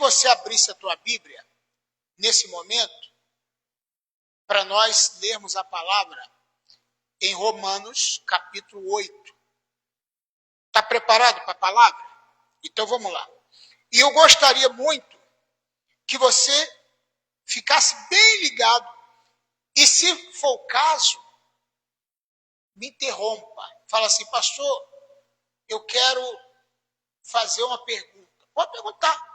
você abrisse a tua Bíblia, nesse momento, para nós lermos a palavra em Romanos, capítulo 8. Está preparado para a palavra? Então vamos lá. E eu gostaria muito que você ficasse bem ligado. E se for o caso, me interrompa. Fala assim, pastor, eu quero fazer uma pergunta. Pode perguntar.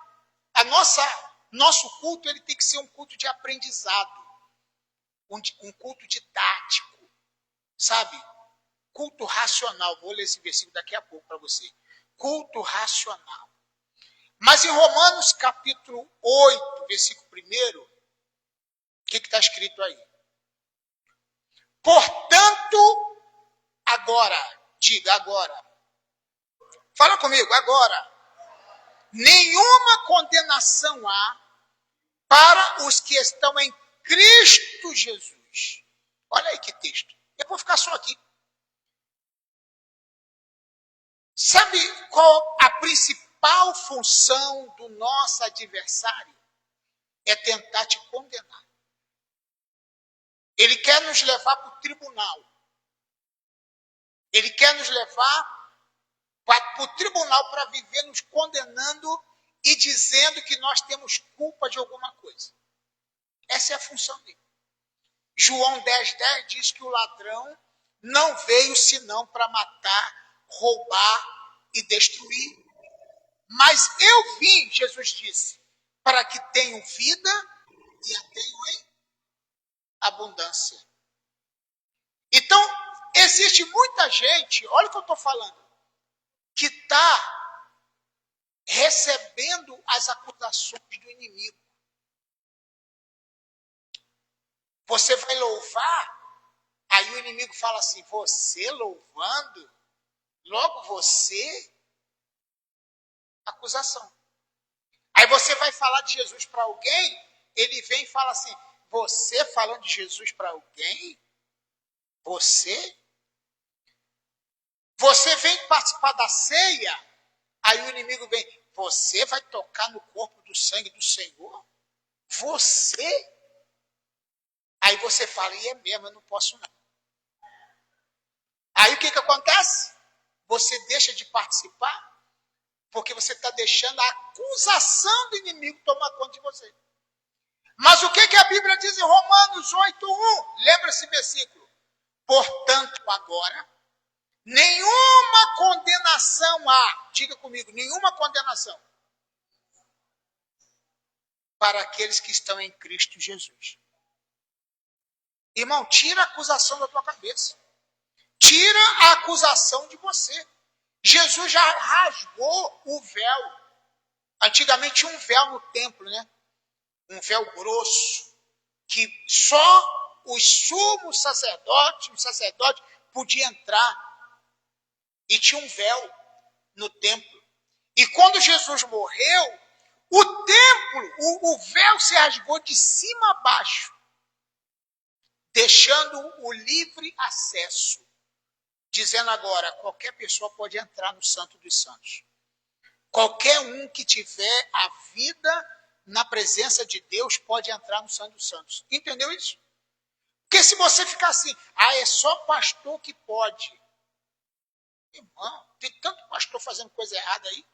Nosso culto ele tem que ser um culto de aprendizado. Um culto didático. Sabe? Culto racional. Vou ler esse versículo daqui a pouco para você. Culto racional. Mas em Romanos capítulo 8, versículo 1, o que está escrito aí? Portanto, agora, diga agora. Fala comigo, agora. Nenhuma condenação há para os que estão em Cristo Jesus. Olha aí que texto. Eu vou ficar só aqui. Sabe qual a principal função do nosso adversário? É tentar te condenar. Ele quer nos levar para o tribunal. Ele quer nos levar para o tribunal para viver nos condenando e dizendo que nós temos culpa de alguma coisa. Essa é a função dele. João 10,10 diz que o ladrão não veio senão para matar, roubar e destruir. Mas eu vim, Jesus disse, para que tenham vida e a tenham em abundância. Então, existe muita gente, olha o que eu estou falando, que está recebendo as acusações do inimigo. Você vai louvar, aí o inimigo fala assim, você louvando, logo você, acusação. Aí você vai falar de Jesus para alguém, ele vem e fala assim, você falando de Jesus para alguém? Você vem participar da ceia, aí o inimigo vem, você vai tocar no corpo do sangue do Senhor? Você? Aí você fala, e é mesmo, eu não posso não. Aí o que acontece? Você deixa de participar, porque você está deixando a acusação do inimigo tomar conta de você. Mas o que a Bíblia diz em Romanos 8,1? Lembra esse versículo? Portanto, agora, nenhuma condenação há. Diga comigo, nenhuma condenação. Para aqueles que estão em Cristo Jesus. Irmão, tira a acusação da tua cabeça. Tira a acusação de você. Jesus já rasgou o véu. Antigamente tinha um véu no templo, né? Um véu grosso, que só os sumos sacerdotes, o sacerdote podia entrar. E tinha um véu no templo. E quando Jesus morreu, o templo, o véu se rasgou de cima a baixo, deixando o livre acesso. Dizendo agora, qualquer pessoa pode entrar no Santo dos Santos. Qualquer um que tiver a vida na presença de Deus pode entrar no Santo dos Santos. Entendeu isso? Porque se você ficar assim, é só pastor que pode. Irmão, tem tanto pastor fazendo coisa errada aí.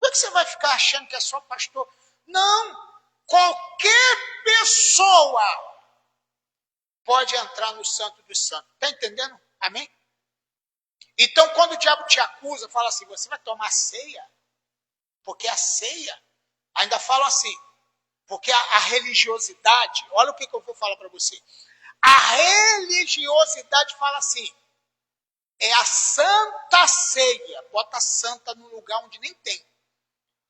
Por que você vai ficar achando que é só pastor? Não! Qualquer pessoa pode entrar no Santo dos Santos. Está entendendo? Amém? Então, quando o diabo te acusa, fala assim, você vai tomar ceia? Porque a ceia, ainda fala assim, porque a religiosidade, olha o que eu vou falar para você. A religiosidade fala assim, é a santa ceia, bota santa no lugar onde nem tem.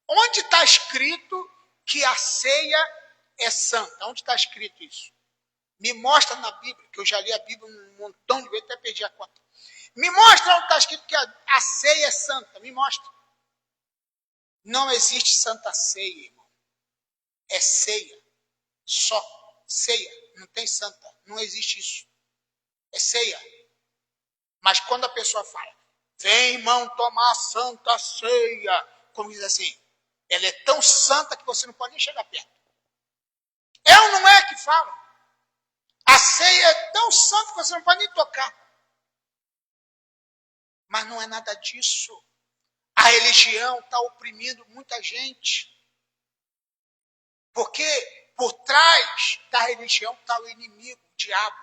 Onde está escrito que a ceia é santa? Onde está escrito isso? Me mostra na Bíblia, que eu já li a Bíblia um montão de vezes, até perdi a conta. Me mostra onde está escrito que a ceia é santa. Me mostra. Não existe santa ceia, irmão. É ceia. Só. Ceia. Não tem santa. Não existe isso. É ceia. Mas quando a pessoa fala, vem, irmão, tomar a santa ceia, como diz assim, Ela é tão santa que você não pode nem chegar perto. É ou não é que fala? A ceia é tão santa que você não pode nem tocar. Mas não é nada disso. A religião está oprimindo muita gente. Porque por trás da religião está o inimigo, o diabo,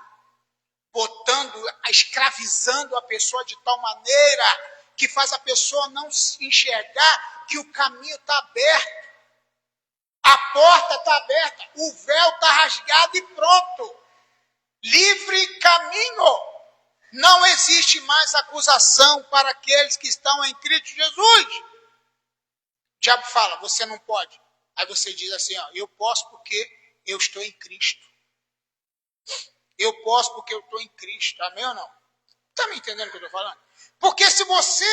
escravizando a pessoa de tal maneira que faz a pessoa não se enxergar que o caminho está aberto. A porta está aberta, o véu está rasgado e pronto. Livre caminho. Não existe mais acusação para aqueles que estão em Cristo Jesus. O diabo fala, você não pode. Aí você diz assim, ó, eu posso porque eu estou em Cristo. Eu posso porque eu estou em Cristo. Amém ou não? Está me entendendo o que eu estou falando? Porque se você...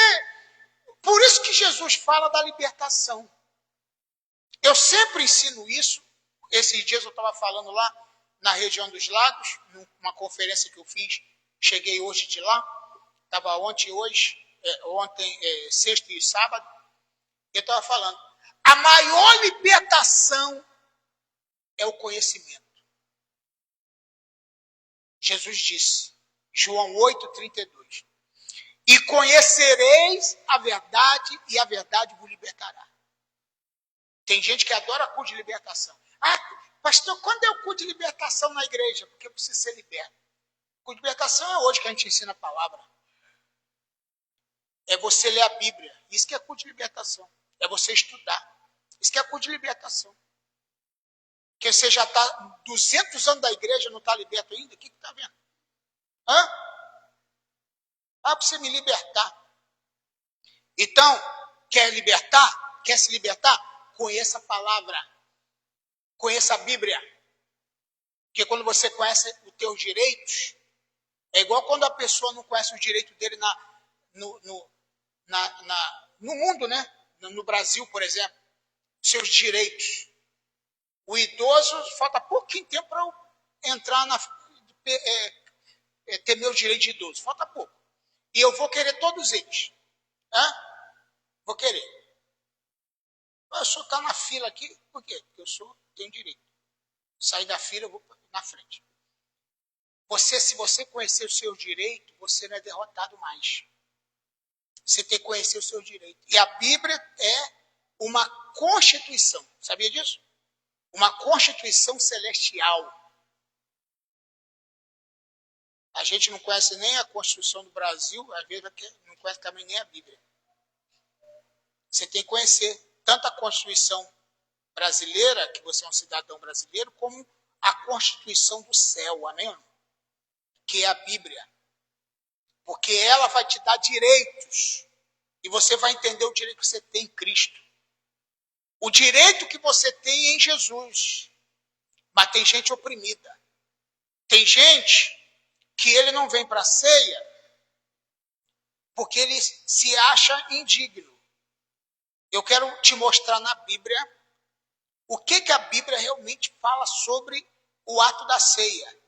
Por isso que Jesus fala da libertação. Eu sempre ensino isso. Esses dias eu estava falando lá na região dos lagos, numa conferência que eu fiz. Cheguei hoje de lá. Estava ontem e hoje. Sexta e sábado. Eu estava falando. A maior libertação é o conhecimento. Jesus disse, João 8,32. E conhecereis a verdade e a verdade vos libertará. Tem gente que adora culto de libertação. Ah, pastor, quando é o culto de libertação na igreja? Porque eu preciso ser liberto. O culto de libertação é hoje que a gente ensina a palavra. É você ler a Bíblia. Isso que é culto de libertação. É você estudar. Isso que é culto de libertação. Porque você já está 200 anos da igreja e não está liberto ainda? O que está vendo? Hã? Ah, para você me libertar. Então, quer libertar? Quer se libertar? Conheça a palavra. Conheça a Bíblia. Porque quando você conhece os teus direitos, é igual quando a pessoa não conhece os direitos dele no mundo, né? No Brasil, por exemplo. Seus direitos. O idoso, falta pouquinho tempo para eu entrar ter meu direito de idoso. Falta pouco. E eu vou querer todos eles. Hã? Vou querer. O senhor está na fila aqui, por quê? Porque eu tenho direito. Sair da fila, eu vou na frente. Se você conhecer o seu direito, você não é derrotado mais. Você tem que conhecer o seu direito. E a Bíblia é uma constituição. Sabia disso? Uma constituição celestial. A gente não conhece nem a Constituição do Brasil, às vezes não conhece também nem a Bíblia. Você tem que conhecer tanto a Constituição brasileira, que você é um cidadão brasileiro, como a Constituição do céu, amém? Que é a Bíblia. Porque ela vai te dar direitos. E você vai entender o direito que você tem em Cristo. O direito que você tem em Jesus. Mas tem gente oprimida. Tem gente que ele não vem para a ceia porque ele se acha indigno. Eu quero te mostrar na Bíblia o que a Bíblia realmente fala sobre o ato da ceia.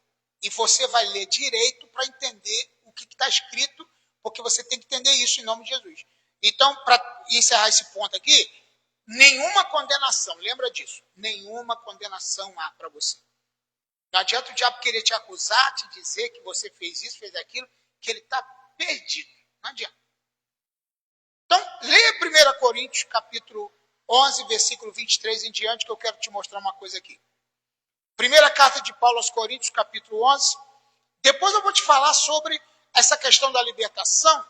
E você vai ler direito para entender o que está escrito, porque você tem que entender isso em nome de Jesus. Então, para encerrar esse ponto aqui, nenhuma condenação, lembra disso, nenhuma condenação há para você. Não adianta o diabo querer te acusar, te dizer que você fez isso, fez aquilo, que ele está perdido. Não adianta. Então, leia 1 Coríntios, capítulo 11, versículo 23 em diante, que eu quero te mostrar uma coisa aqui. Primeira carta de Paulo aos Coríntios, capítulo 11. Depois eu vou te falar sobre essa questão da libertação,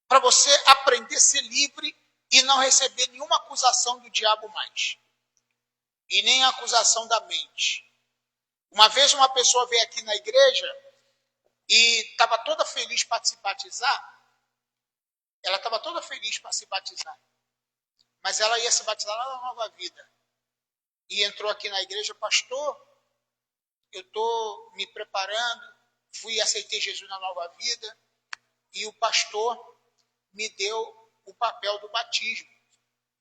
para você aprender a ser livre e não receber nenhuma acusação do diabo mais. E nem a acusação da mente. Uma vez uma pessoa veio aqui na igreja e estava toda feliz para se batizar. Ela estava toda feliz para se batizar. Mas ela ia se batizar lá na Nova Vida. E entrou aqui na igreja, pastor, eu estou me preparando, aceitei Jesus na Nova Vida, e o pastor me deu o papel do batismo.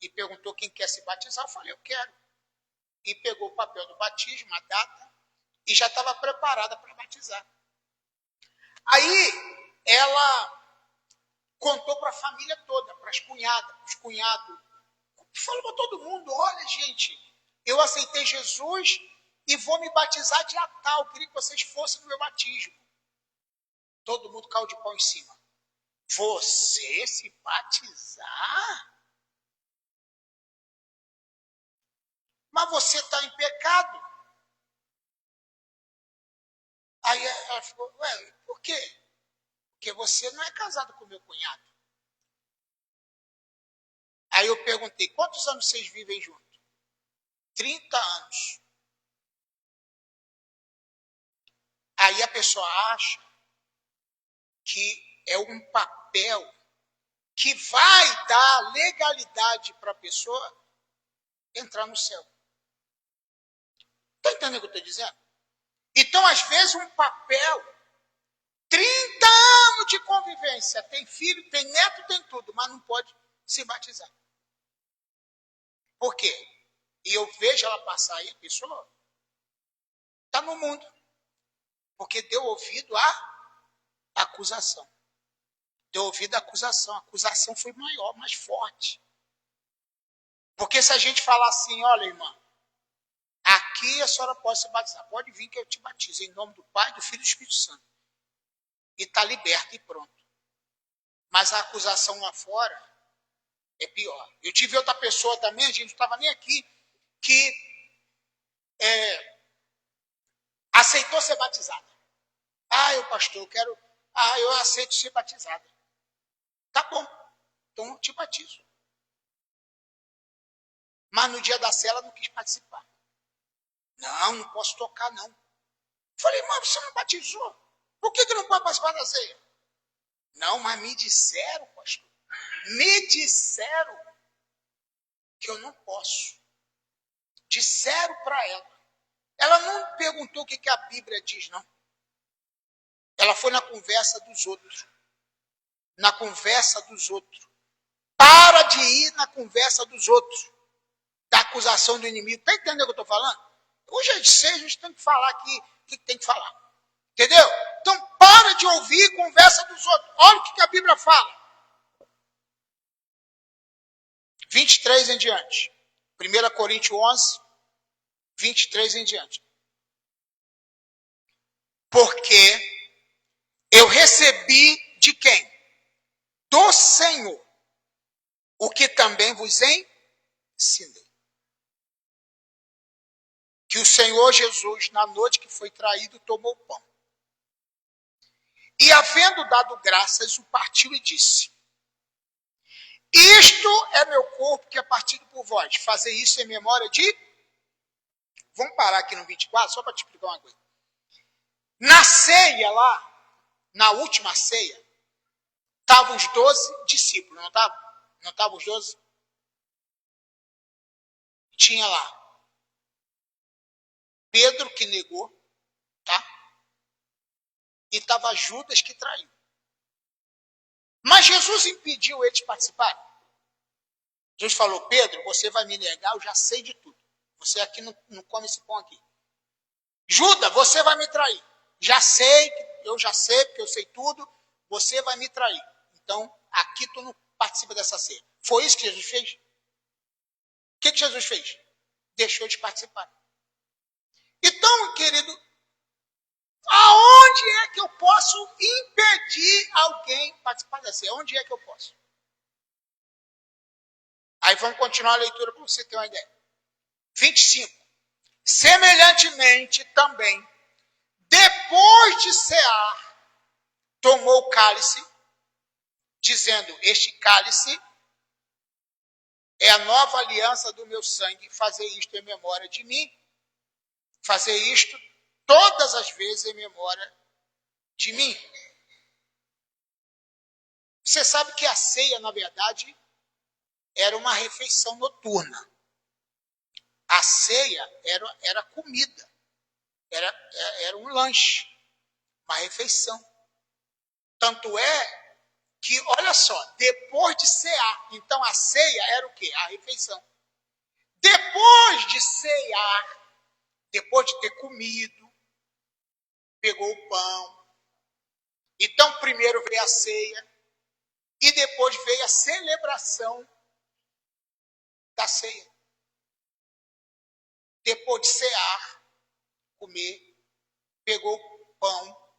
E perguntou quem quer se batizar. Eu falei, eu quero. E pegou o papel do batismo, a data, e já estava preparada para batizar. Aí, ela contou para a família toda, para as cunhadas, os cunhados, Falou para todo mundo, olha gente, eu aceitei Jesus e vou me batizar dia tal, queria que vocês fossem no meu batismo. Todo mundo caiu de pau em cima. Você se batizar? Mas você está em pecado. Aí ela ficou, ué, por quê? Porque você não é casado com meu cunhado. Aí eu perguntei, quantos anos vocês vivem juntos? 30 anos. Aí a pessoa acha que é um papel que vai dar legalidade para a pessoa entrar no céu. Está entendendo o que eu estou dizendo? Então, às vezes, um papel, 30 anos de convivência, tem filho, tem neto, tem tudo, mas não pode se batizar. Por quê? E eu vejo ela passar aí, a pessoa está no mundo, porque deu ouvido à acusação. Deu ouvido à acusação. A acusação foi maior, mais forte. Porque se a gente falar assim, olha, irmã, aqui a senhora pode se batizar. Pode vir que eu te batizo. Em nome do Pai, do Filho e do Espírito Santo. E está liberta e pronto. Mas a acusação lá fora é pior. Eu tive outra pessoa também, a gente não estava nem aqui, que aceitou ser batizada. Eu pastor, eu aceito ser batizada. Tá bom, então eu te batizo. Mas no dia da cela não quis participar. Não posso tocar, não. Falei, mas você não batizou? Por que não pode participar da ceia? Não, mas me disseram, pastor. Me disseram que eu não posso. Disseram para ela. Ela não perguntou o que a Bíblia diz, não. Ela foi na conversa dos outros. Na conversa dos outros. Para de ir na conversa dos outros. Da acusação do inimigo. Está entendendo o que eu estou falando? Hoje é de 6, a gente tem que falar aqui o que tem que falar. Entendeu? Então, para de ouvir conversa dos outros. Olha o que a Bíblia fala. 23 em diante. 1 Coríntios 11, 23 em diante. Porque eu recebi de quem? Do Senhor. O que também vos ensinei. Que o Senhor Jesus, na noite que foi traído, tomou o pão. E havendo dado graças, o partiu e disse: isto é meu corpo que é partido por vós. Fazer isso em memória de... Vamos parar aqui no 24, só para te explicar uma coisa. Na ceia lá, na última ceia, estavam os 12 discípulos, não estavam? Não estavam os 12? Tinha lá Pedro que negou, tá? E estava Judas que traiu. Mas Jesus impediu eles de participarem. Jesus falou, Pedro, você vai me negar, eu já sei de tudo. Você aqui não come esse pão aqui. Judas, você vai me trair. Eu já sei, porque eu sei tudo, você vai me trair. Então, aqui tu não participa dessa ceia. Foi isso que Jesus fez? O que Jesus fez? Deixou de participar. Então, querido, aonde é que eu posso impedir alguém de participar da ceia? Onde é que eu posso? Aí vamos continuar a leitura para você ter uma ideia. 25. Semelhantemente também, depois de cear, tomou o cálice, dizendo, este cálice é a nova aliança do meu sangue, fazer isto em memória de mim. Fazer isto todas as vezes em memória de mim. Você sabe que a ceia, na verdade, era uma refeição noturna. A ceia era comida, era um lanche, uma refeição. Tanto é que, olha só, depois de cear, então a ceia era o quê? A refeição. Depois de cear, depois de ter comido, pegou o pão. Então, primeiro veio a ceia, e depois veio a celebração da ceia. Depois de cear, comer, pegou o pão.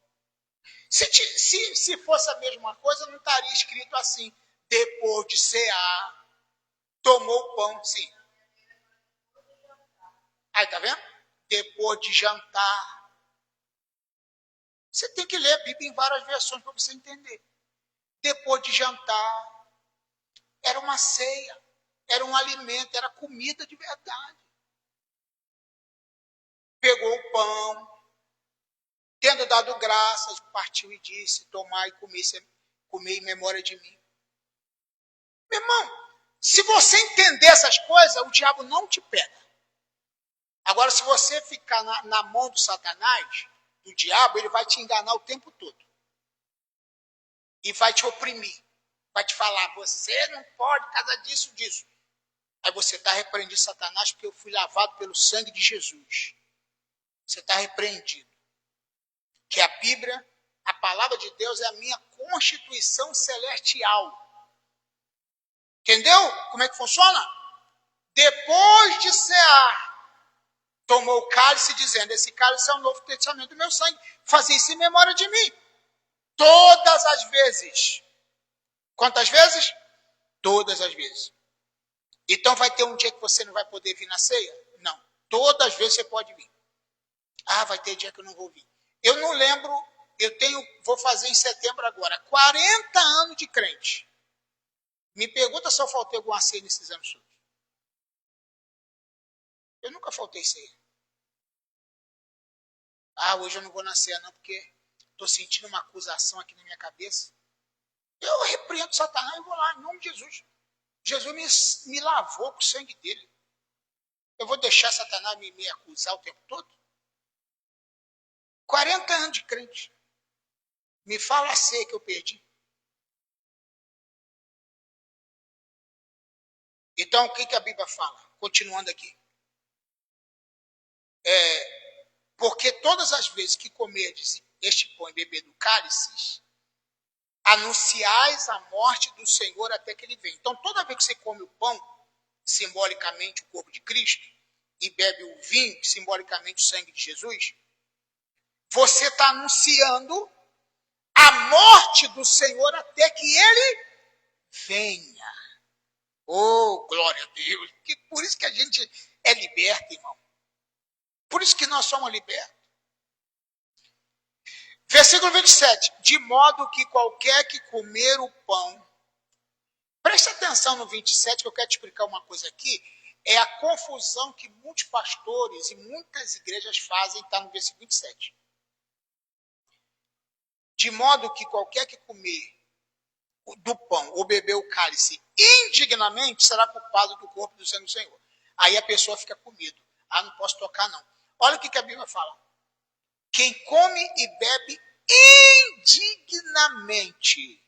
Se fosse a mesma coisa, não estaria escrito assim. Depois de cear, tomou o pão. Sim. Aí, tá vendo? Depois de jantar. Você tem que ler a Bíblia em várias versões para você entender. Depois de jantar, era uma ceia, era um alimento, era comida de verdade. Pegou o pão, tendo dado graças, partiu e disse, tomai e comer em memória de mim. Meu irmão, se você entender essas coisas, o diabo não te pega. Agora, se você ficar na mão do Satanás, do diabo, ele vai te enganar o tempo todo. E vai te oprimir. Vai te falar, você não pode por causa disso, disso. Aí você está repreendido, Satanás, porque eu fui lavado pelo sangue de Jesus. Você está repreendido. Que a Bíblia, a palavra de Deus, é a minha constituição celestial. Entendeu como é que funciona? Depois de cear, tomou o cálice, dizendo, esse cálice é o novo testamento do meu sangue. Fazia isso em memória de mim. Todas as vezes. Quantas vezes? Todas as vezes. Então vai ter um dia que você não vai poder vir na ceia? Não. Todas as vezes você pode vir. Ah, vai ter dia que eu não vou vir. Eu não lembro, vou fazer em setembro agora, 40 anos de crente. Me pergunta se eu faltei alguma ceia nesses anos todos. Eu nunca faltei ceia. Ah, hoje eu não vou na ceia não, porque estou sentindo uma acusação aqui na minha cabeça. Eu repreendo Satanás e vou lá, em nome de Jesus. Jesus me lavou com o sangue dele. Eu vou deixar Satanás me acusar o tempo todo? 40 anos de crente. Me fala a ceia que eu perdi. Então, o que a Bíblia fala? Continuando aqui. Porque todas as vezes que comerdes este pão e beber do cálice, anunciais a morte do Senhor até que ele venha. Então, toda vez que você come o pão, simbolicamente o corpo de Cristo, e bebe o vinho, simbolicamente o sangue de Jesus, você está anunciando a morte do Senhor até que ele venha. Oh, glória a Deus. Por isso que a gente é liberto, irmão. Por isso que nós somos libertos. Versículo 27. De modo que qualquer que comer o pão. Preste atenção no 27, que eu quero te explicar uma coisa aqui. É a confusão que muitos pastores e muitas igrejas fazem, está no versículo 27. De modo que qualquer que comer do pão ou beber o cálice indignamente será culpado do corpo do sangue do Senhor. Aí a pessoa fica com medo. Ah, não posso tocar não. Olha o que a Bíblia fala. Quem come e bebe indignamente.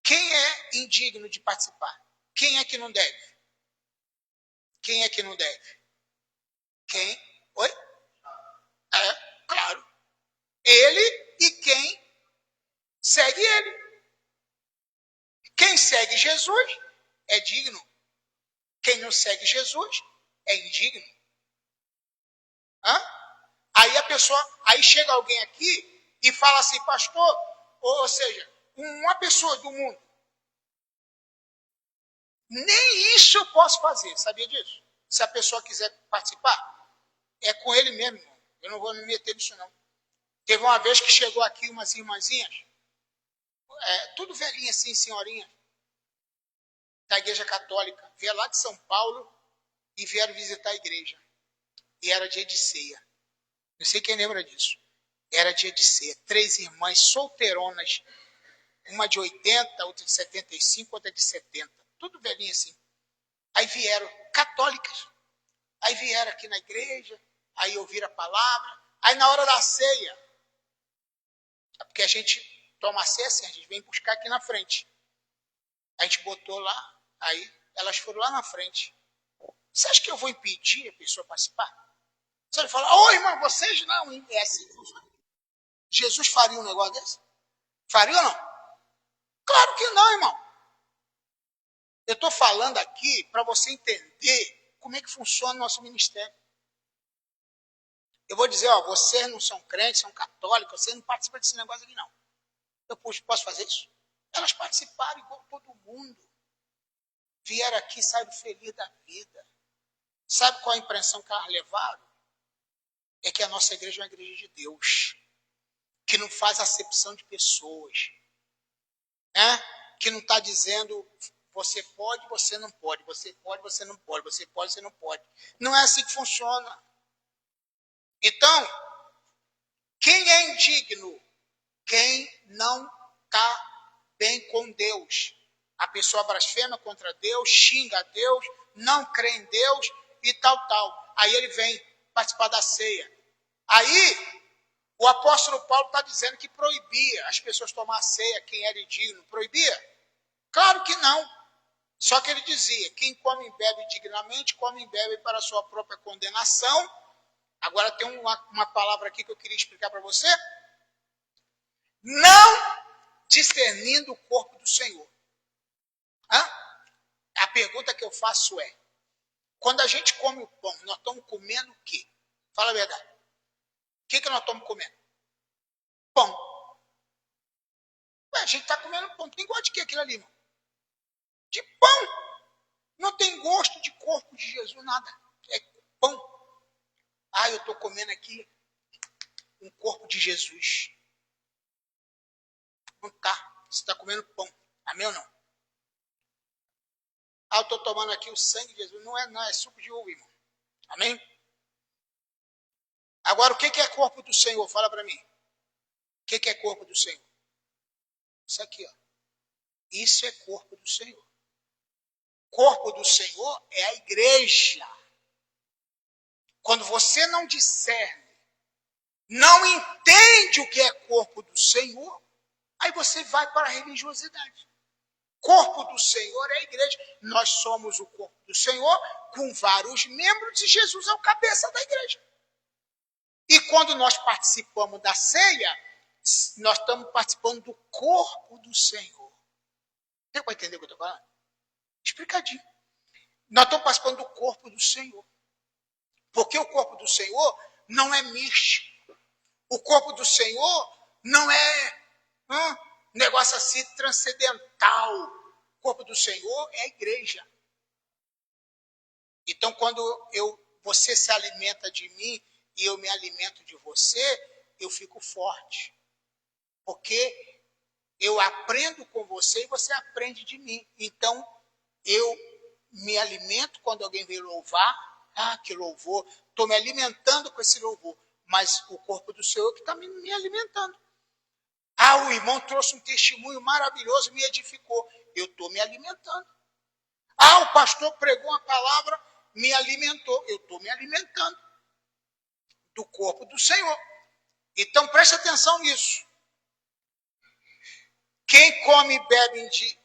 Quem é indigno de participar? Quem é que não deve? Quem é que não deve? Quem? Oi? É, claro. Ele e quem segue ele. Quem segue Jesus é digno. Quem não segue Jesus é indigno. Hã? Aí chega alguém aqui e fala assim, pastor, ou seja, uma pessoa do mundo, nem isso eu posso fazer, sabia disso? Se a pessoa quiser participar, é com ele mesmo, irmão. Eu não vou me meter nisso não. Teve uma vez que chegou aqui umas irmãzinhas, tudo velhinha assim, senhorinha, da igreja católica, vieram lá de São Paulo e vieram visitar a igreja. E era dia de ceia. Não sei quem lembra disso. Era dia de ceia. 3 irmãs solteironas, uma de 80, outra de 75, outra de 70. Tudo velhinho assim. Aí vieram católicas. Aí vieram aqui na igreja, aí ouviram a palavra. Aí na hora da ceia, porque a gente toma a ceia assim, a gente vem buscar aqui na frente. A gente botou lá, aí elas foram lá na frente. Você acha que eu vou impedir a pessoa participar? Você vai falar, ô irmão, vocês não, é assim. Jesus faria um negócio desse? Faria ou não? Claro que não, irmão. Eu estou falando aqui para você entender como é que funciona o nosso ministério. Eu vou dizer, ó, vocês não são crentes, são católicos, vocês não participam desse negócio aqui, não. Eu posso fazer isso? Elas participaram igual todo mundo. Vieram aqui, saíram felizes da vida. Sabe qual a impressão que elas levaram? É que a nossa igreja é uma igreja de Deus, que não faz acepção de pessoas, né? Que não está dizendo você pode, você não pode, você pode, você não pode, você pode, você não pode. Não é assim que funciona. Então, quem é indigno? Quem não está bem com Deus. A pessoa blasfema contra Deus, xinga a Deus, não crê em Deus e tal. Aí ele vem participar da ceia. Aí, o apóstolo Paulo está dizendo que proibia as pessoas tomar a ceia, quem era indigno. Proibia? Claro que não. Só que ele dizia, quem come e bebe dignamente, come e bebe para a sua própria condenação. Agora tem uma palavra aqui que eu queria explicar para você. Não discernindo o corpo do Senhor. A pergunta que eu faço é, quando a gente come o pão, nós estamos comendo o quê? Fala a verdade. O que nós estamos comendo? Pão. Ué, a gente está comendo pão. Tem gosto de quê aquilo ali, irmão? De pão. Não tem gosto de corpo de Jesus, nada. É pão. Eu estou comendo aqui um corpo de Jesus. Não está. Você está comendo pão. Amém ou não? Eu estou tomando aqui o sangue de Jesus. Não, é suco de uva, irmão. Amém? Agora, o que é corpo do Senhor? Fala para mim. O que é corpo do Senhor? Isso aqui, ó. Isso é corpo do Senhor. Corpo do Senhor é a igreja. Quando você não discerne, não entende o que é corpo do Senhor, aí você vai para a religiosidade. Corpo do Senhor é a igreja. Nós somos o corpo do Senhor com vários membros e Jesus é o cabeça da igreja. E quando nós participamos da ceia, nós estamos participando do corpo do Senhor. Deu para entender o que eu estou falando? Explicadinho. Nós estamos participando do corpo do Senhor. Porque o corpo do Senhor não é místico. O corpo do Senhor não é negócio assim transcendental. O corpo do Senhor é a igreja. Então, quando você se alimenta de mim e eu me alimento de você, eu fico forte. Porque eu aprendo com você e você aprende de mim. Então, eu me alimento quando alguém vem louvar. Que louvor. Estou me alimentando com esse louvor. Mas o corpo do Senhor que está me alimentando. O irmão trouxe um testemunho maravilhoso e me edificou. Eu estou me alimentando. O pastor pregou uma palavra, me alimentou. Eu estou me alimentando do corpo do Senhor. Então preste atenção nisso. Quem come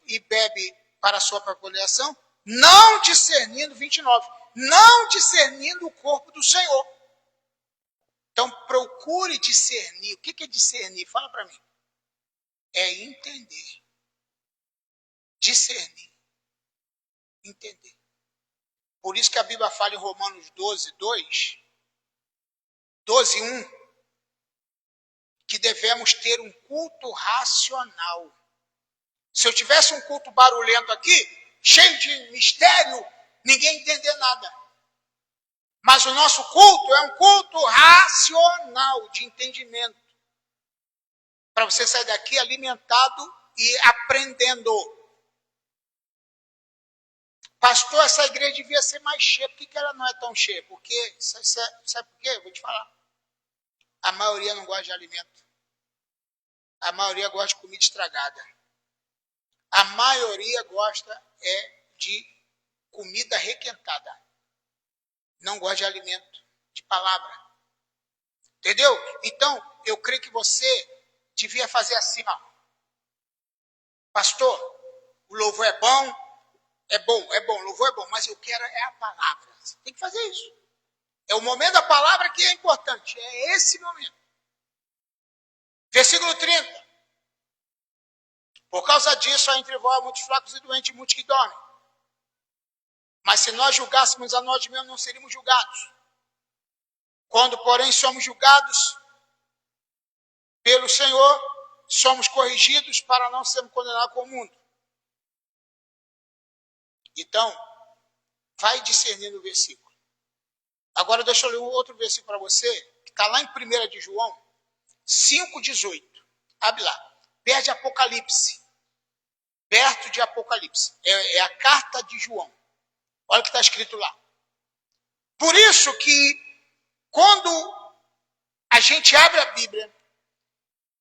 e bebe para a sua propagação, não discernindo, 29, não discernindo o corpo do Senhor. Então procure discernir. O que é discernir? Fala para mim. É entender. Discernir. Entender. Por isso que a Bíblia fala em Romanos 12, 1, que devemos ter um culto racional. Se eu tivesse um culto barulhento aqui, cheio de mistério, ninguém entender nada. Mas o nosso culto é um culto racional, de entendimento. Para você sair daqui alimentado e aprendendo. Pastor, essa igreja devia ser mais cheia. Por que ela não é tão cheia? Porque, sabe por quê? Eu vou te falar. A maioria não gosta de alimento. A maioria gosta de comida estragada. A maioria gosta de comida requentada. Não gosta de alimento, de palavra. Entendeu? Então, eu creio que você devia fazer assim, ó. Pastor, o louvor é bom, o louvor é bom, mas eu quero a palavra. Você tem que fazer isso. É o momento da palavra que é importante. É esse momento. Versículo 30. Por causa disso, há entre vós muitos fracos e doentes, muitos que dormem. Mas se nós julgássemos a nós mesmos, não seríamos julgados. Quando, porém, somos julgados pelo Senhor, somos corrigidos para não sermos condenados com o mundo. Então, vai discernindo o versículo. Agora deixa eu ler um outro versículo para você, que está lá em 1 de João 5,18. Abre lá. Perto de Apocalipse. Perto de Apocalipse. É a carta de João. Olha o que está escrito lá. Por isso que, quando a gente abre a Bíblia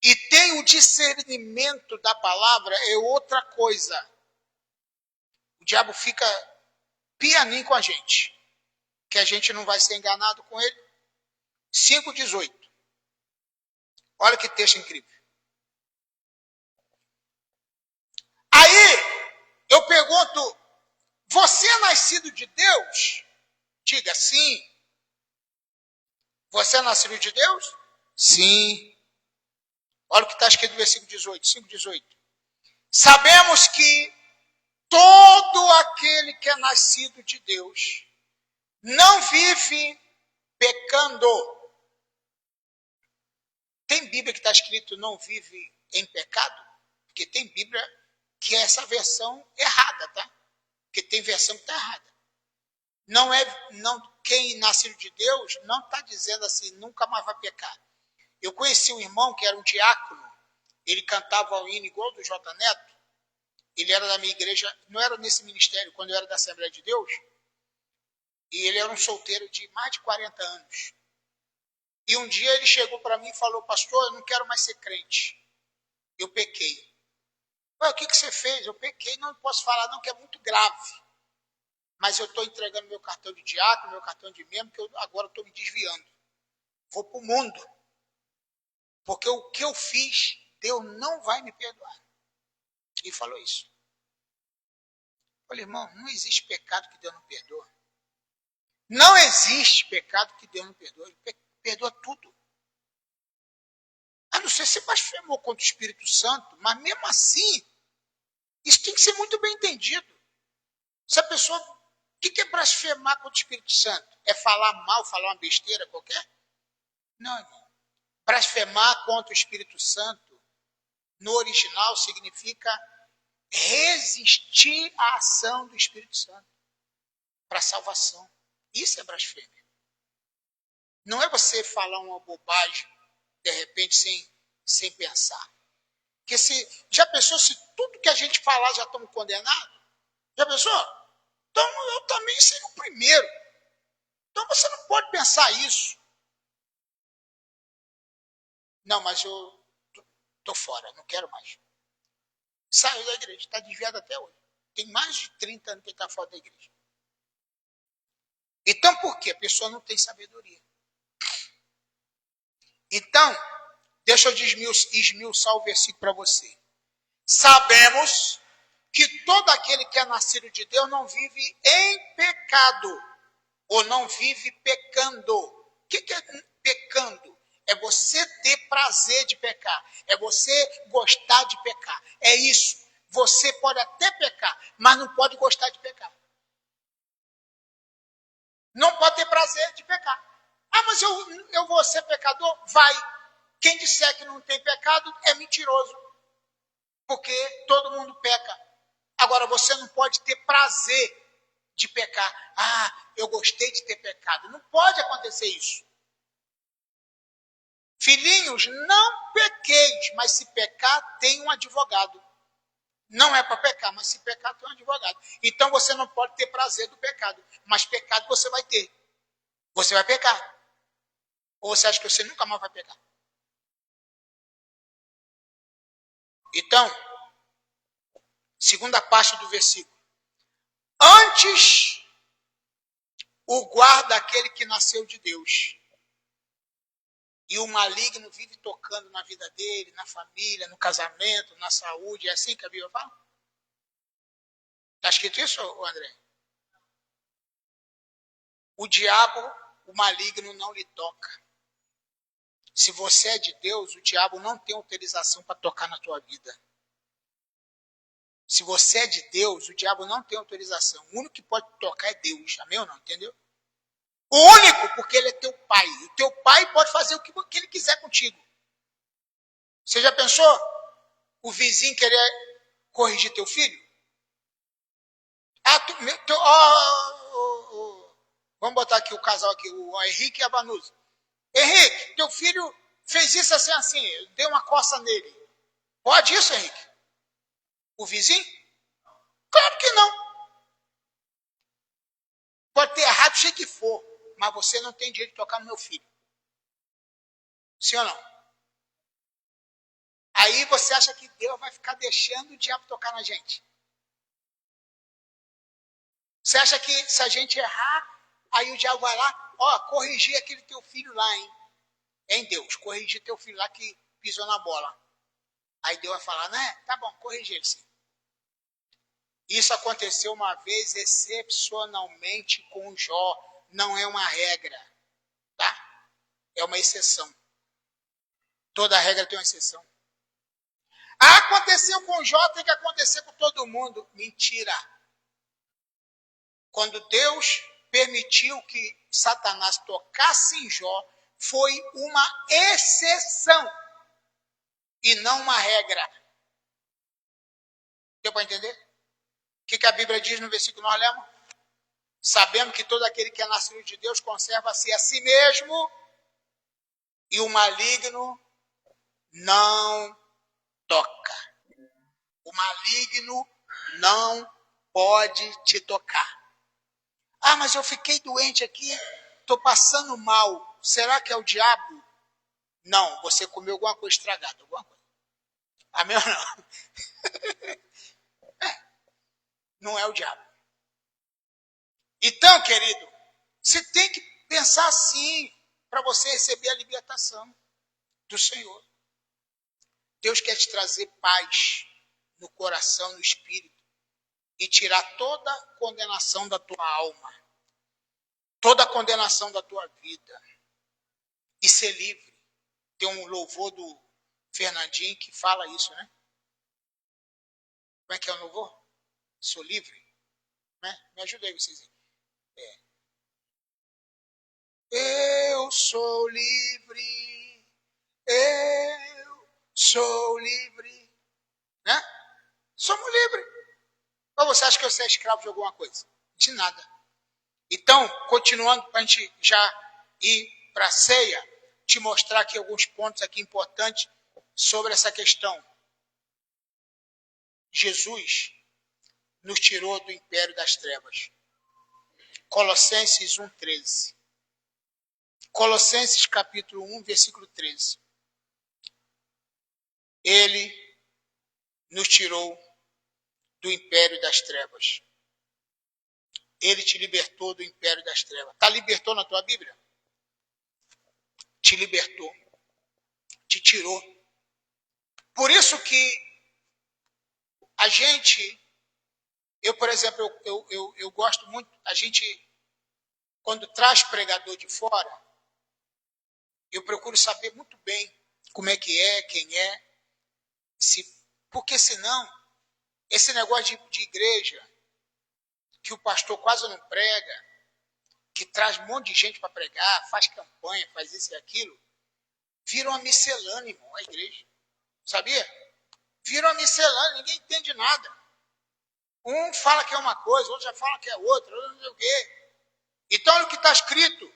e tem o discernimento da palavra, é outra coisa. O diabo fica pianinho com a gente, que a gente não vai ser enganado com ele. 5,18. Olha que texto incrível. Aí, eu pergunto, você é nascido de Deus? Diga sim. Você é nascido de Deus? Sim. Olha o que está escrito no versículo 18, 5,18. Sabemos que todo aquele que é nascido de Deus não vive pecando. Tem Bíblia que está escrito não vive em pecado? Porque tem Bíblia que é essa versão errada, tá? Porque tem versão que está errada. Quem nasceu de Deus não está dizendo assim, nunca mais vai pecar. Eu conheci um irmão que era um diácono, ele cantava o hino igual do J. Neto, ele era da minha igreja, não era nesse ministério, quando eu era da Assembleia de Deus, e ele era um solteiro de mais de 40 anos. E um dia ele chegou para mim e falou, pastor, eu não quero mais ser crente, eu pequei. O que você fez? Eu pequei, não posso falar não, que é muito grave. Mas eu estou entregando meu cartão de diácono, meu cartão de membro, que eu agora estou me desviando. Vou para o mundo. Porque o que eu fiz, Deus não vai me perdoar. E falou isso. Eu falei, irmão, não existe pecado que Deus não perdoa. Não existe pecado que Deus não perdoa. Ele perdoa tudo. A não ser se blasfemou contra o Espírito Santo, mas mesmo assim, isso tem que ser muito bem entendido. Se a pessoa... O que é blasfemar contra o Espírito Santo? É falar mal, falar uma besteira qualquer? Não, irmão. Blasfemar contra o Espírito Santo, no original, significa resistir à ação do Espírito Santo para a salvação. Isso é blasfêmia. Não é você falar uma bobagem, de repente, sem pensar. Porque já pensou se tudo que a gente falar já estamos condenados? Já pensou? Então eu também seria o primeiro. Então você não pode pensar isso. Não, mas eu estou fora, não quero mais. Saiu da igreja, está desviado até hoje. Tem mais de 30 anos que ele está fora da igreja. Então por quê? A pessoa não tem sabedoria. Então, deixa eu esmiuçar o versículo para você. Sabemos que todo aquele que é nascido de Deus não vive em pecado, ou não vive pecando. O que é pecando? É você ter prazer de pecar, é você gostar de pecar. É isso. Você pode até pecar, mas não pode gostar de pecar. Não pode ter prazer de pecar. Ah, mas eu vou ser pecador? Vai. Quem disser que não tem pecado é mentiroso. Porque todo mundo peca. Agora, você não pode ter prazer de pecar. Ah, eu gostei de ter pecado. Não pode acontecer isso. Filhinhos, não pequeis, mas se pecar, tem um advogado. Não é para pecar, mas se pecar, tem um advogado. Então, você não pode ter prazer do pecado. Mas pecado você vai ter. Você vai pecar. Ou você acha que você nunca mais vai pecar? Então, segunda parte do versículo. Antes o guarda aquele que nasceu de Deus. E o maligno vive tocando na vida dele, na família, no casamento, na saúde. É assim que a Bíblia fala? Está escrito isso, André? O diabo, o maligno não lhe toca. Se você é de Deus, o diabo não tem autorização para tocar na tua vida. Se você é de Deus, o diabo não tem autorização. O único que pode tocar é Deus. Amém ou não? Entendeu? O único, porque ele é teu pai. O teu pai pode fazer o que ele quiser contigo. Você já pensou o vizinho querer corrigir teu filho? Vamos botar aqui o casal aqui, o Henrique e a Vanusa. Henrique, teu filho fez isso assim, deu uma coça nele. Pode isso, Henrique? O vizinho? Claro que não. Pode ter errado do jeito que for, mas você não tem direito de tocar no meu filho. Sim ou não? Aí você acha que Deus vai ficar deixando o diabo tocar na gente? Você acha que se a gente errar, aí o diabo vai lá, corrigir aquele teu filho lá, hein? Hein, Deus, corrigir teu filho lá que pisou na bola. Aí Deus vai falar, né? Tá bom, corrigir ele sim. Isso aconteceu uma vez excepcionalmente com Jó. Não é uma regra, tá? É uma exceção. Toda regra tem uma exceção. Aconteceu com Jó, tem que acontecer com todo mundo. Mentira. Quando Deus permitiu que Satanás tocasse em Jó, foi uma exceção e não uma regra. Deu para entender? O que a Bíblia diz no versículo que nós lemos? Sabemos que todo aquele que é nascido de Deus conserva-se a si mesmo e o maligno não toca. O maligno não pode te tocar. Ah, mas eu fiquei doente aqui, estou passando mal. Será que é o diabo? Não, você comeu alguma coisa estragada, alguma coisa. Amém ou não? Não é o diabo. Então, querido, você tem que pensar assim para você receber a libertação do Senhor. Deus quer te trazer paz no coração, no espírito e tirar toda a condenação da tua alma, toda a condenação da tua vida e ser livre. Tem um louvor do Fernandinho que fala isso, né? Como é que é o louvor? Sou livre? Né? Me ajuda aí vocês. Eu sou livre, eu sou livre. Né? Somos livres. Ou você acha que você é escravo de alguma coisa? De nada. Então, continuando para a gente já ir para a ceia, te mostrar aqui alguns pontos aqui importantes sobre essa questão. Jesus nos tirou do império das trevas. Colossenses 1,13. Colossenses capítulo 1, versículo 13. Ele nos tirou do império das trevas. Ele te libertou do império das trevas. Está libertou na tua Bíblia? Te libertou. Te tirou. Por isso que a gente, eu, por exemplo, eu gosto muito, a gente, quando traz pregador de fora, eu procuro saber muito bem como é que é, quem é, porque senão, esse negócio de igreja, que o pastor quase não prega, que traz um monte de gente para pregar, faz campanha, faz isso e aquilo, vira uma miscelânea, irmão, a igreja. Sabia? Vira uma miscelânea, ninguém entende nada. Um fala que é uma coisa, outro já fala que é outra, outro não sei o quê. Então, olha o que está escrito,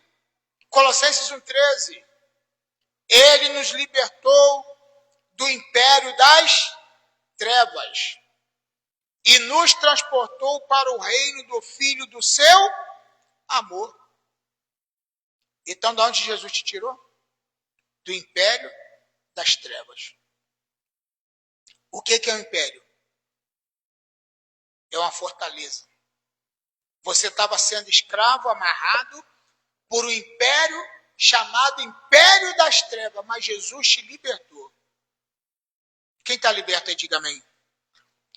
Colossenses 1,13. Ele nos libertou do império das trevas e nos transportou para o reino do Filho do seu amor. Então, de onde Jesus te tirou? Do império das trevas. O que é o império? É uma fortaleza. Você estava sendo escravo, amarrado por um império chamado Império das Trevas, mas Jesus te libertou. Quem está liberto aí, diga amém.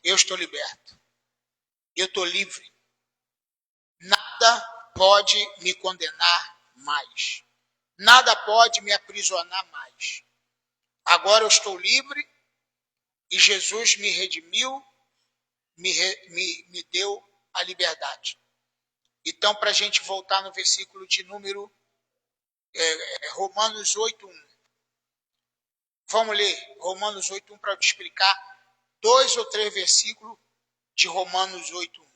Eu estou liberto. Eu estou livre. Nada pode me condenar mais. Nada pode me aprisionar mais. Agora eu estou livre e Jesus me redimiu me deu a liberdade. Então, para a gente voltar no versículo de número Romanos 8:1. Vamos ler Romanos 8:1 para eu te explicar 2 ou 3 versículos de Romanos 8:1.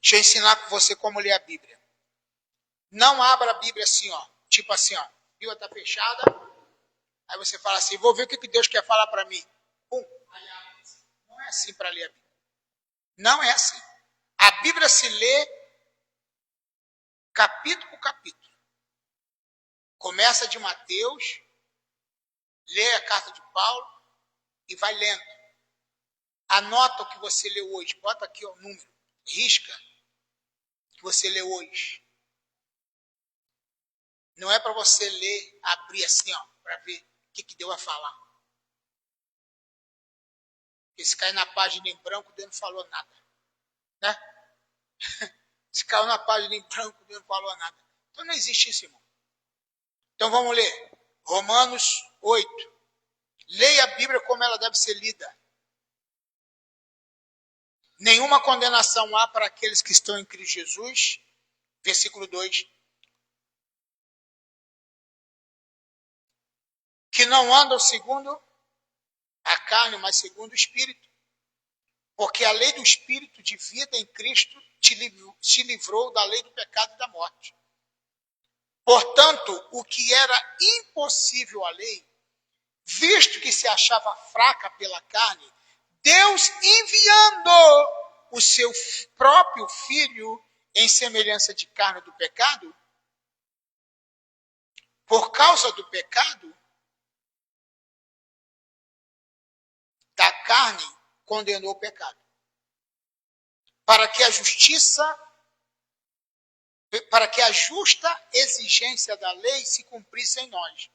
Deixa eu ensinar para você como ler a Bíblia. Não abra a Bíblia assim, ó. Tipo assim, ó. A Bíblia está fechada. Aí você fala assim, vou ver o que Deus quer falar para mim. Pum. Aí abre. Não é assim para ler a Bíblia. Não é assim. A Bíblia se lê capítulo por capítulo. Começa de Mateus, lê a carta de Paulo e vai lendo. Anota o que você leu hoje. Bota aqui o número. Risca o que você leu hoje. Não é para você ler, abrir assim, ó, para ver o que Deus vai falar. Porque se cair na página em branco, Deus não falou nada. Né? Se caiu na página em branco, Deus não falou nada. Então não existe isso, irmão. Então vamos ler. Romanos 8. Leia a Bíblia como ela deve ser lida. Nenhuma condenação há para aqueles que estão em Cristo Jesus. Versículo 2. Que não andam segundo a carne, mas segundo o Espírito. Porque a lei do Espírito de vida em Cristo te livrou da lei do pecado e da morte. Portanto, o que era impossível à lei, visto que se achava fraca pela carne, Deus enviando o seu próprio Filho em semelhança de carne do pecado, por causa do pecado, da carne, condenou o pecado. Para que a justa exigência da lei se cumprisse em nós.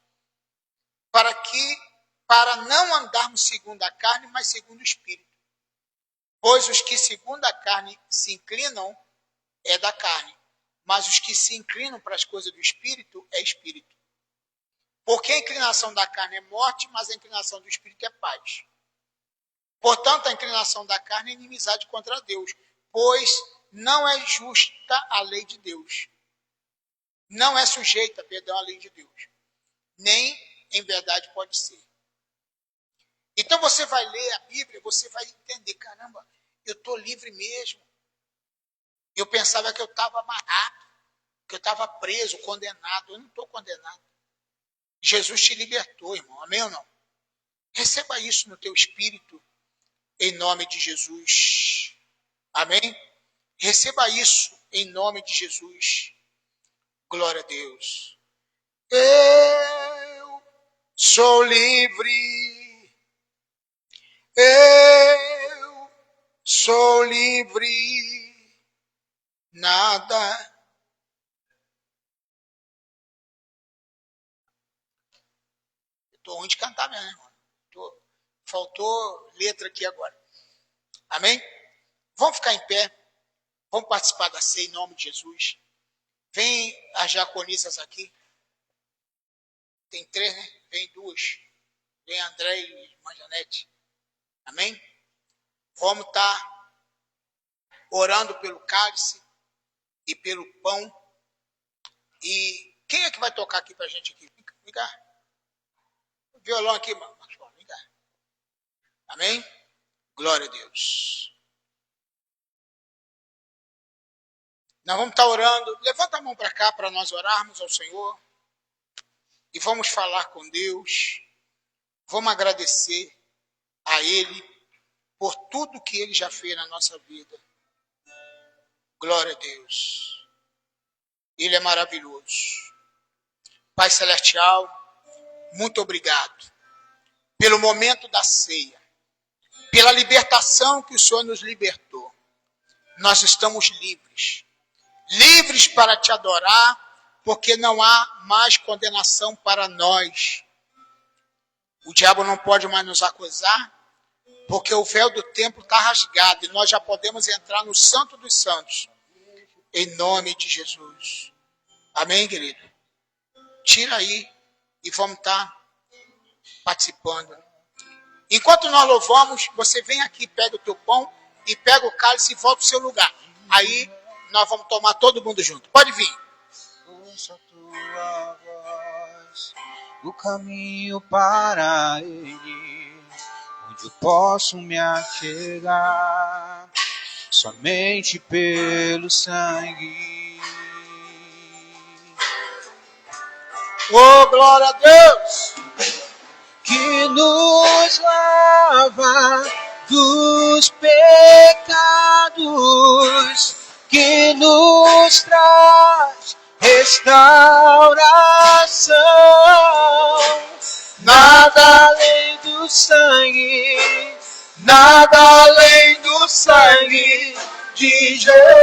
Para não andarmos segundo a carne, mas segundo o Espírito. Pois os que segundo a carne se inclinam é da carne, mas os que se inclinam para as coisas do Espírito é Espírito. Porque a inclinação da carne é morte, mas a inclinação do Espírito é paz. Portanto, a inclinação da carne é inimizade contra Deus, pois não é justa a lei de Deus. Não é sujeita, à lei de Deus. Nem em verdade pode ser. Então você vai ler a Bíblia, você vai entender, caramba, eu estou livre mesmo. Eu pensava que eu estava amarrado, que eu estava preso, condenado. Eu não estou condenado. Jesus te libertou, irmão. Amém ou não? Receba isso no teu espírito, em nome de Jesus. Amém? Receba isso em nome de Jesus. Glória a Deus. Eu sou livre. Eu sou livre. Nada. Estou ruim de cantar mesmo, irmão. Faltou letra aqui agora. Amém? Vamos ficar em pé. Vamos participar da ceia em nome de Jesus. Vem as diaconisas aqui. Tem 3, né? Vem 2. Vem André e irmã Janete. Amém? Vamos estar orando pelo cálice e pelo pão. E quem é que vai tocar aqui pra gente aqui? Vem cá. O violão aqui, mano. Vem cá. Amém? Glória a Deus. Nós vamos estar orando. Levanta a mão para cá para nós orarmos ao Senhor. E vamos falar com Deus. Vamos agradecer a Ele por tudo que Ele já fez na nossa vida. Glória a Deus. Ele é maravilhoso. Pai Celestial, muito obrigado pelo momento da ceia, pela libertação que o Senhor nos libertou. Nós estamos livres. Livres para te adorar, porque não há mais condenação para nós. O diabo não pode mais nos acusar, porque o véu do templo está rasgado e nós já podemos entrar no Santo dos Santos, em nome de Jesus. Amém, querido? Tira aí e vamos estar participando, Enquanto nós louvamos, você vem aqui, pega o teu pão e pega o cálice e volta para o seu lugar. Aí nós vamos tomar todo mundo junto. Pode vir. Ouça a tua voz, o caminho para ele, onde eu posso me achegar, somente pelo sangue. Oh, glória a Deus! Que nos lava dos pecados, que nos traz restauração. Nada além do sangue, nada além do sangue de Jesus.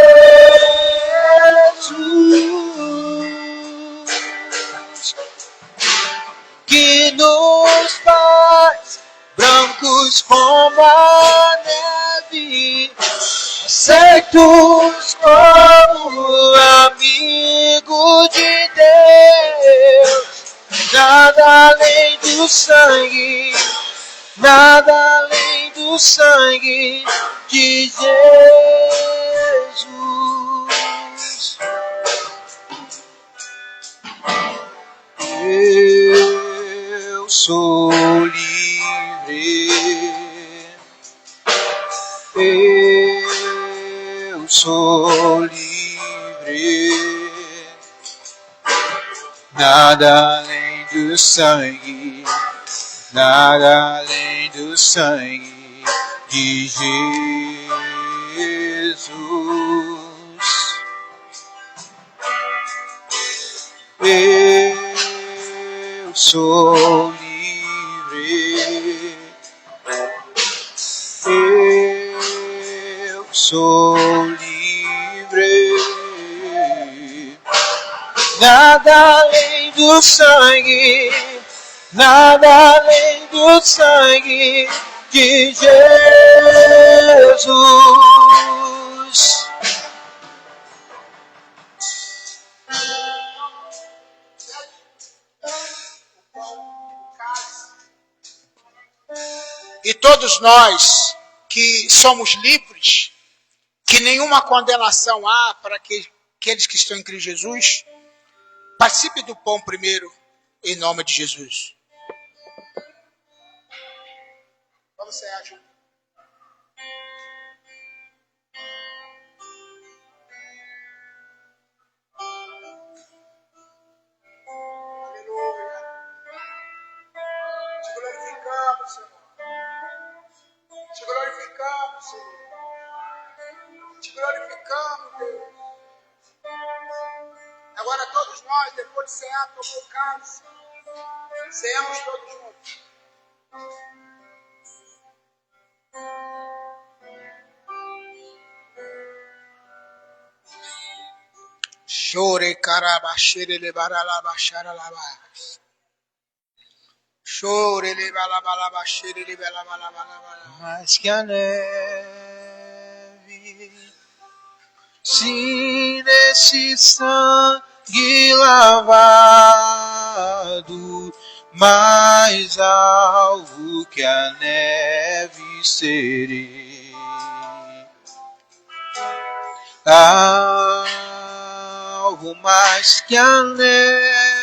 Que nos faz brancos como a neve, aceitos como amigo de Deus. Nada além do sangue, nada além do sangue de Jesus. Eu sou livre, eu sou livre, nada além do sangue, nada além do sangue de Jesus. Eu sou livre, eu sou livre, nada além do sangue, nada além do sangue de Jesus. E todos nós que somos livres, que nenhuma condenação há para aqueles que estão em Cristo Jesus, participe do pão primeiro, em nome de Jesus. Vamos ser juntos. Aleluia. Te glorificamos, Senhor. Te glorificamos, Senhor. Te glorificamos, Deus. Agora todos nós, depois de cear, tomou o cálice. Ceamos todos juntos. Chore carabaxere lebaralabaxaralabas. Chore lebalabalabaxere lebalabalabalabas. Mais que a neve, se nesse sangue lavado, mais alvo que a neve serei. Alvo mais que a neve,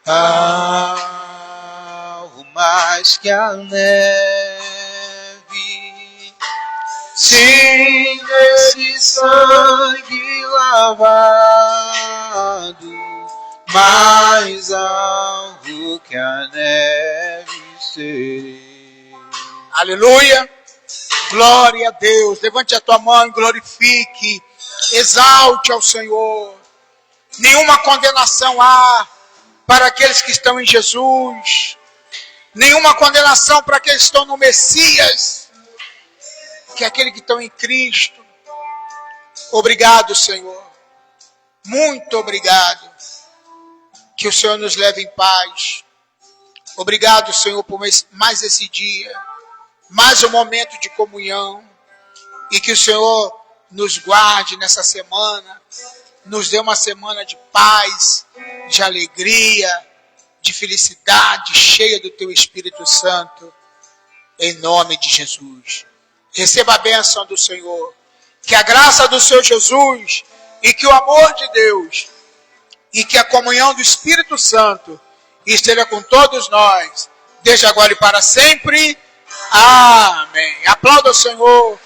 alvo mais que a neve, sim, nesse sangue lavado, mais alvo que a neve serei. Aleluia. Glória a Deus. Levante a tua mão e glorifique. Exalte ao Senhor. Nenhuma condenação há para aqueles que estão em Jesus. Nenhuma condenação para aqueles que estão no Messias. Que é aquele que estão em Cristo. Obrigado, Senhor. Muito obrigado. Que o Senhor nos leve em paz. Obrigado, Senhor, por mais esse dia. Mais um momento de comunhão. E que o Senhor nos guarde nessa semana. Nos dê uma semana de paz, de alegria, de felicidade, cheia do teu Espírito Santo, em nome de Jesus. Receba a bênção do Senhor, que a graça do Senhor Jesus e que o amor de Deus e que a comunhão do Espírito Santo esteja com todos nós, desde agora e para sempre. Amém. Aplauda o Senhor.